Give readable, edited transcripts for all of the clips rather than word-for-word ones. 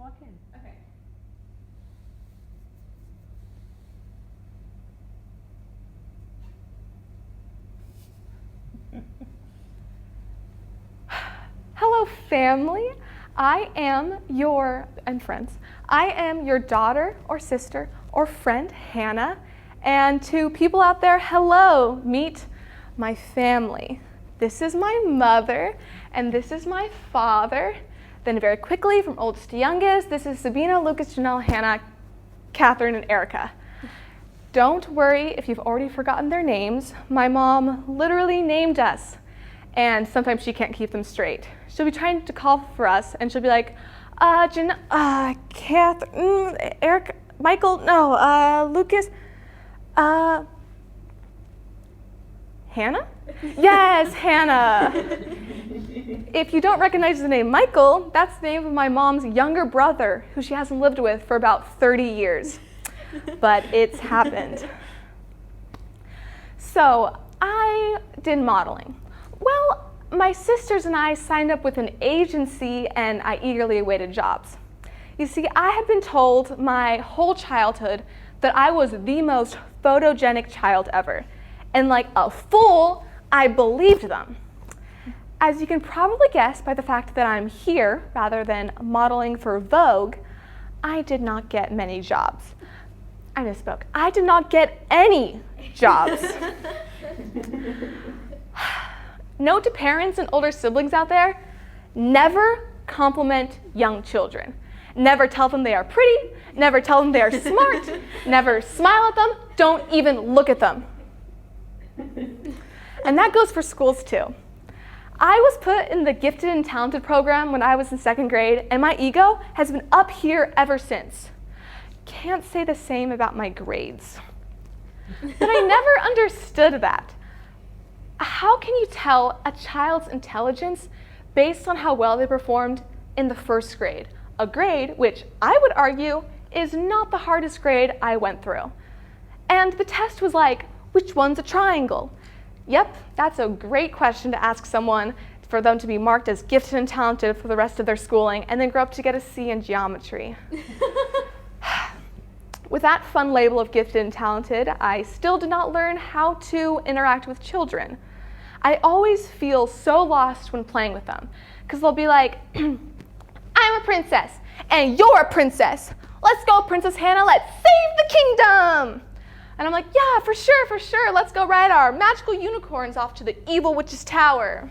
walk in. Okay. Hello, family. And friends. I am your daughter or sister or friend, Hannah. And to people out there, hello, meet my family. This is my mother, and this is my father. Then very quickly, from oldest to youngest, this is Sabina, Lucas, Janelle, Hannah, Catherine, and Erica. Don't worry if you've already forgotten their names. My mom literally named us, and sometimes she can't keep them straight. She'll be trying to call for us, and she'll be like, Catherine, Eric, Michael, no, Lucas, Hannah? Yes, Hannah. If you don't recognize the name Michael, that's the name of my mom's younger brother, who she hasn't lived with for about 30 years. But it's happened. So I did modeling. Well, my sisters and I signed up with an agency, and I eagerly awaited jobs. You see, I had been told my whole childhood that I was the most photogenic child ever. And like a fool, I believed them. As you can probably guess by the fact that I'm here rather than modeling for Vogue, I did not get many jobs. I misspoke. I did not get any jobs. Note to parents and older siblings out there, never compliment young children. Never tell them they are pretty, never tell them they are smart, never smile at them, don't even look at them. And that goes for schools too. I was put in the gifted and talented program when I was in 2nd grade, and my ego has been up here ever since. Can't say the same about my grades. But I never understood that. How can you tell a child's intelligence based on how well they performed in the 1st grade? A grade which I would argue is not the hardest grade I went through. And the test was like, which one's a triangle? Yep, that's a great question to ask someone for them to be marked as gifted and talented for the rest of their schooling and then grow up to get a C in geometry. With that fun label of gifted and talented, I still did not learn how to interact with children. I always feel so lost when playing with them, because they'll be like, I'm a princess, and you're a princess. Let's go, Princess Hannah, let's save the kingdom. And I'm like, yeah, for sure, let's go ride our magical unicorns off to the evil witch's tower.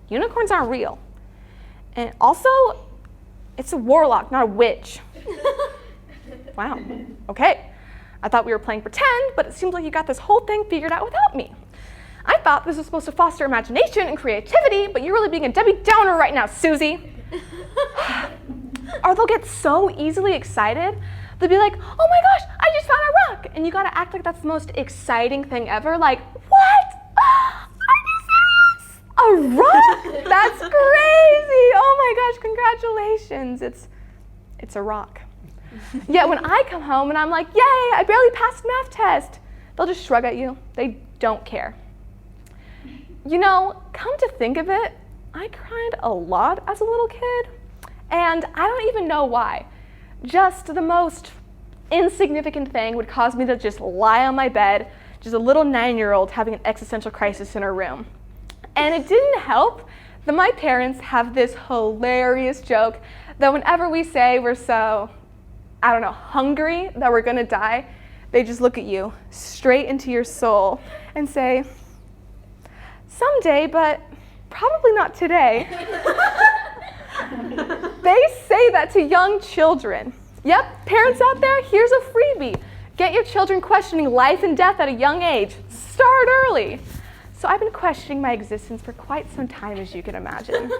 Unicorns aren't real. And also, it's a warlock, not a witch. Wow, okay. I thought we were playing pretend, but it seems like you got this whole thing figured out without me. I thought this was supposed to foster imagination and creativity, but you're really being a Debbie Downer right now, Susie. Or they'll get so easily excited, they'll be like, oh my gosh, I just found a rock. And you gotta act like that's the most exciting thing ever, like, what? Are you serious? A rock? That's crazy. Oh my gosh, congratulations. It's a rock. Yet when I come home and I'm like, yay, I barely passed math test, they'll just shrug at you. They don't care. You know, come to think of it, I cried a lot as a little kid, and I don't even know why. Just the most insignificant thing would cause me to just lie on my bed, just a little 9-year-old having an existential crisis in her room. And it didn't help that my parents have this hilarious joke that whenever we say we're so, hungry that we're gonna die, they just look at you straight into your soul and say, someday, but probably not today. They say that to young children. Yep, parents out there, here's a freebie. Get your children questioning life and death at a young age. Start early. So I've been questioning my existence for quite some time, as you can imagine.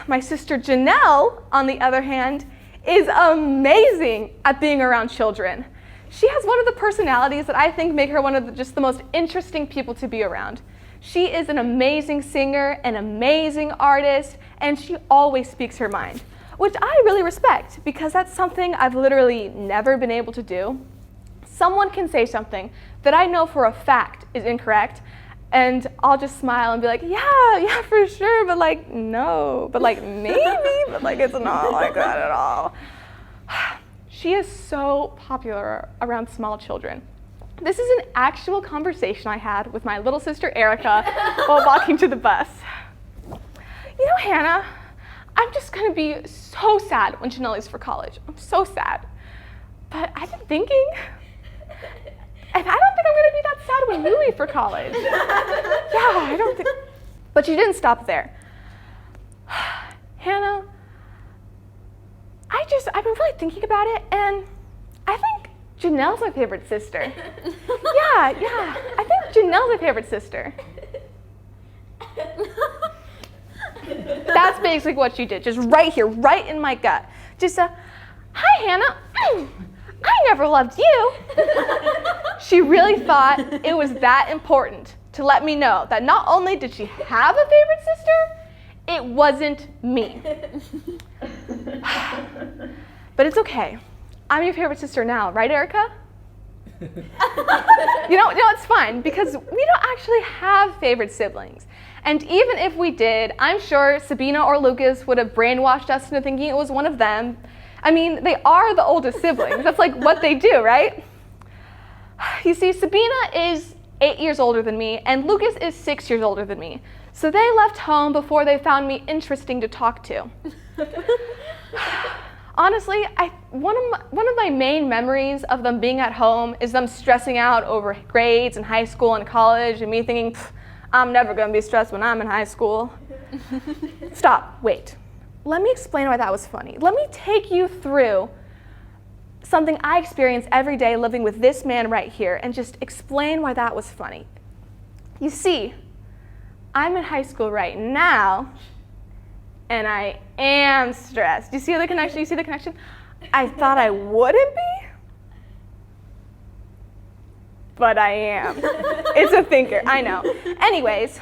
My sister Janelle, on the other hand, is amazing at being around children. She has one of the personalities that I think make her one of the most interesting people to be around. She is an amazing singer, an amazing artist, and she always speaks her mind, which I really respect because that's something I've literally never been able to do. Someone can say something that I know for a fact is incorrect, And I'll just smile and be like, yeah, for sure, but like, no, but like, maybe, but like, it's not like that at all. She is so popular around small children. This is an actual conversation I had with my little sister Erica while walking to the bus. You know, Hannah, I'm just gonna be so sad when Janelle leaves for college. I'm so sad. But I've been thinking, and I don't think I'm gonna be that sad when you leave for college. Yeah, I don't think. But she didn't stop there. Hannah, I've been really thinking about it, and I think Janelle's my favorite sister. Yeah, I think Janelle's my favorite sister. That's basically what she did, just right here, right in my gut. Just hi, Hannah. I never loved you. She really thought it was that important to let me know that not only did she have a favorite sister, it wasn't me. But it's okay. I'm your favorite sister now, right, Erica? No, it's fine, because we don't actually have favorite siblings. And even if we did, I'm sure Sabina or Lucas would have brainwashed us into thinking it was one of them. I mean, they are the oldest siblings. That's like what they do, right? You see, Sabina is 8 years older than me, and Lucas is 6 years older than me. So they left home before they found me interesting to talk to. Honestly, one of my main memories of them being at home is them stressing out over grades in high school and college, and me thinking, I'm never going to be stressed when I'm in high school. Stop, wait. Let me explain why that was funny. Let me take you through something I experience every day living with this man right here and just explain why that was funny. You see, I'm in high school right now, and I am stressed. Do you see the connection? You see the connection? I thought I wouldn't be, but I am. It's a thinker, I know. Anyways,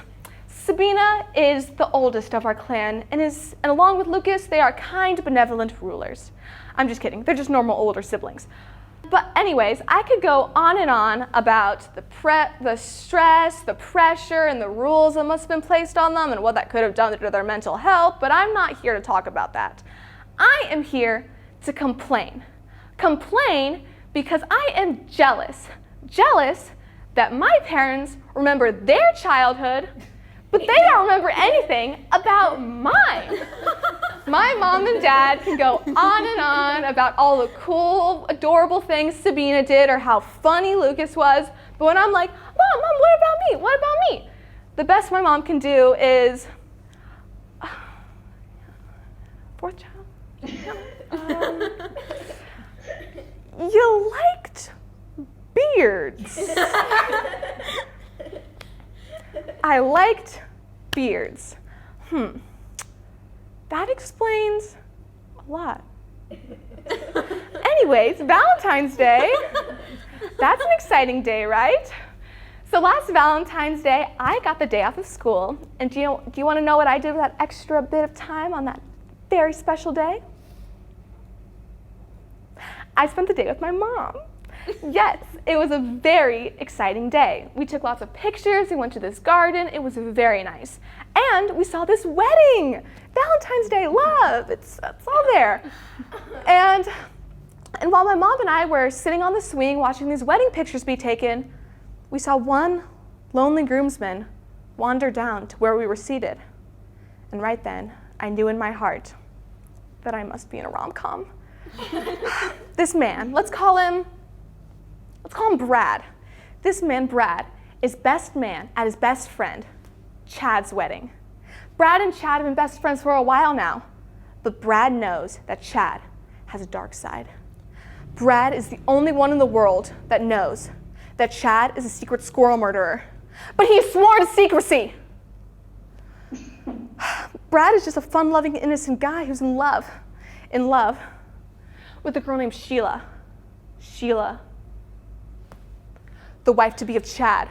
Sabina is the oldest of our clan, and along with Lucas, they are kind, benevolent rulers. I'm just kidding, they're just normal older siblings. But anyways, I could go on and on about the stress, the pressure, and the rules that must have been placed on them and what that could have done to their mental health, but I'm not here to talk about that. I am here to complain. Complain because I am jealous. Jealous that my parents remember their childhood, but they don't remember anything about mine. My mom and dad can go on and on about all the cool, adorable things Sabina did or how funny Lucas was, but when I'm like, Mom, what about me? What about me? The best my mom can do is, fourth child? You liked beards. I liked beards. That explains a lot. Anyways, Valentine's Day. That's an exciting day, right? So last Valentine's Day, I got the day off of school. And do you want to know what I did with that extra bit of time on that very special day? I spent the day with my mom. Yes, it was a very exciting day. We took lots of pictures, we went to this garden, it was very nice. And we saw this wedding! Valentine's Day love, it's all there. And while my mom and I were sitting on the swing watching these wedding pictures be taken, we saw one lonely groomsman wander down to where we were seated. And right then, I knew in my heart that I must be in a rom-com. This man, let's call him Brad. This man, Brad, is best man at his best friend, Chad's wedding. Brad and Chad have been best friends for a while now, but Brad knows that Chad has a dark side. Brad is the only one in the world that knows that Chad is a secret squirrel murderer, but he swore to secrecy. Brad is just a fun-loving, innocent guy who's in love with a girl named Sheila. Sheila, the wife-to-be of Chad.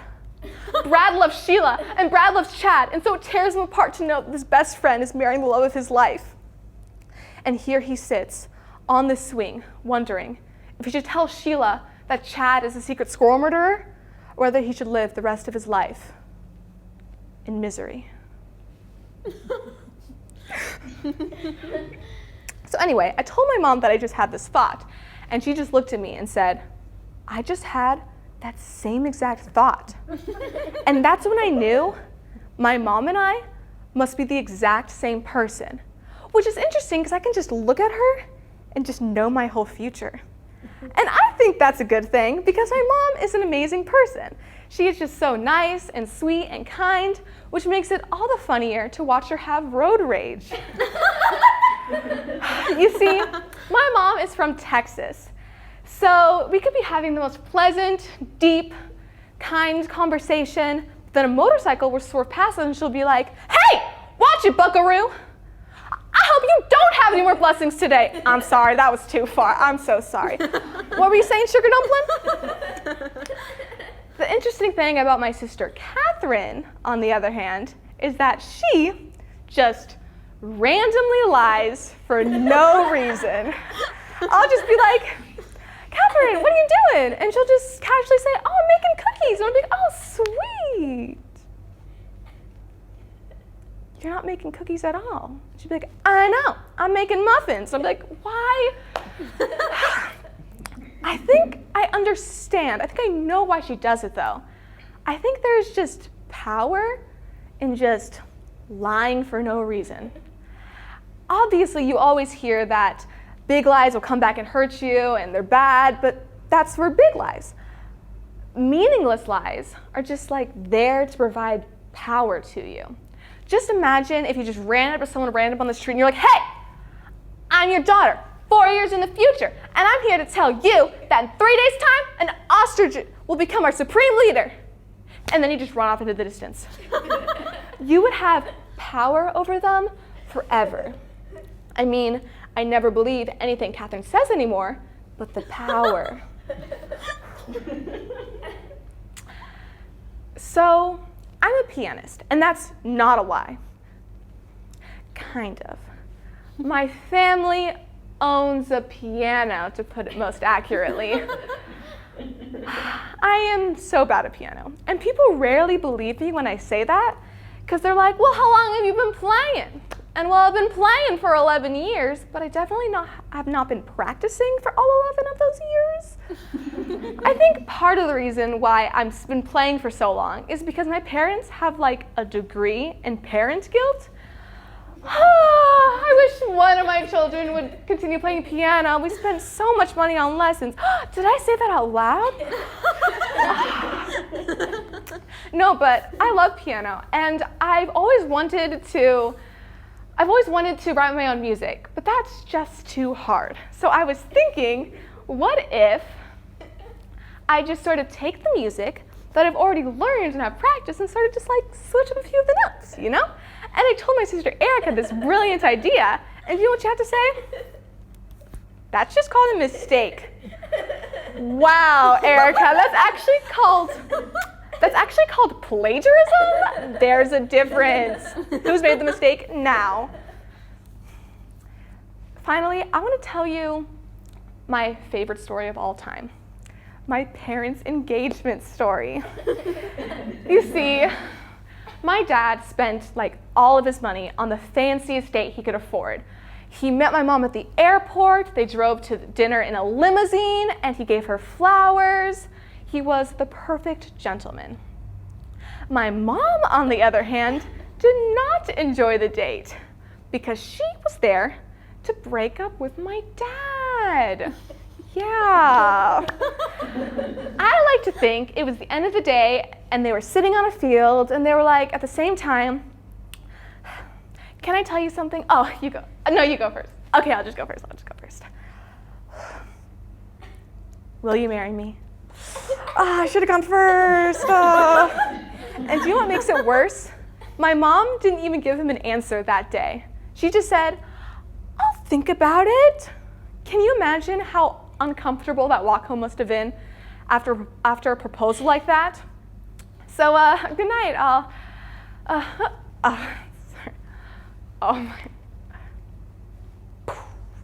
Brad loves Sheila, and Brad loves Chad, and so it tears him apart to know that his best friend is marrying the love of his life. And here he sits on the swing, wondering if he should tell Sheila that Chad is a secret squirrel murderer, or whether he should live the rest of his life in misery. So anyway, I told my mom that I just had this thought, and she just looked at me and said, I just had that same exact thought. And that's when I knew my mom and I must be the exact same person, which is interesting because I can just look at her and just know my whole future. And I think that's a good thing because my mom is an amazing person. She is just so nice and sweet and kind, which makes it all the funnier to watch her have road rage. You see, my mom is from Texas, so we could be having the most pleasant, deep, kind conversation, then a motorcycle will swerve past us and she'll be like, hey, watch it, buckaroo. I hope you don't have any more blessings today. I'm sorry, that was too far. I'm so sorry. What were you saying, Sugar Dumpling? The interesting thing about my sister Catherine, on the other hand, is that she just randomly lies for no reason. I'll just be like, Catherine, what are you doing? And she'll just casually say, oh, I'm making cookies. And I'll be like, oh, sweet. You're not making cookies at all. She'd be like, I know, I'm making muffins. I'm like, why? I think I understand. I think I know why she does it though. I think there's just power in just lying for no reason. Obviously, you always hear that big lies will come back and hurt you and they're bad, but that's for big lies. Meaningless lies are just like there to provide power to you. Just imagine if you just ran up to someone random on the street and you're like, hey, I'm your daughter, 4 years in the future, and I'm here to tell you that in 3 days' time, an ostrich will become our supreme leader. And then you just run off into the distance. You would have power over them forever. I mean, I never believe anything Catherine says anymore, but the power. So, I'm a pianist, and that's not a lie. Kind of. My family owns a piano, to put it most accurately. I am so bad at piano, and people rarely believe me when I say that, because they're like, well, how long have you been playing? And well, I've been playing for 11 years, but I definitely have not been practicing for all 11 of those years. I think part of the reason why I've been playing for so long is because my parents have like a degree in parent guilt. I wish one of my children would continue playing piano. We spent so much money on lessons. Did I say that out loud? No, but I love piano, and I've always wanted to write my own music, but that's just too hard. So I was thinking, what if I just sort of take the music that I've already learned and have practiced and sort of just like switch up a few of the notes, you know? And I told my sister Erica this brilliant idea, and you know what you have to say? That's just called a mistake. Wow, Erica, that's actually called plagiarism? There's a difference. Who's made the mistake now? Finally, I want to tell you my favorite story of all time. My parents' engagement story. You see, my dad spent like all of his money on the fanciest date he could afford. He met my mom at the airport, they drove to dinner in a limousine, and he gave her flowers. He was the perfect gentleman. My mom, on the other hand, did not enjoy the date because she was there to break up with my dad. Yeah. I like to think it was the end of the day and they were sitting on a field and they were like, at the same time, can I tell you something? Oh, you go. No, you go first. Okay, I'll just go first. Will you marry me? I should have gone first. And do you know what makes it worse? My mom didn't even give him an answer that day. She just said, I'll think about it. Can you imagine how uncomfortable that walk home must have been after a proposal like that? So, good night. Sorry. Oh my.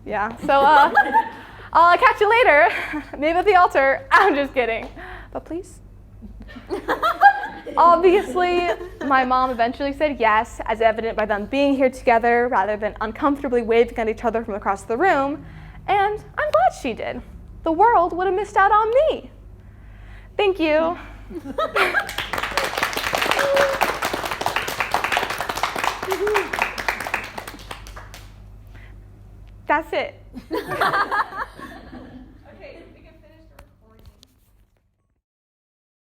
Yeah, so I'll catch you later. Maybe at the altar. I'm just kidding. But please. Obviously, my mom eventually said yes, as evident by them being here together rather than uncomfortably waving at each other from across the room, and I'm glad she did. The world would have missed out on me. Thank you. That's it.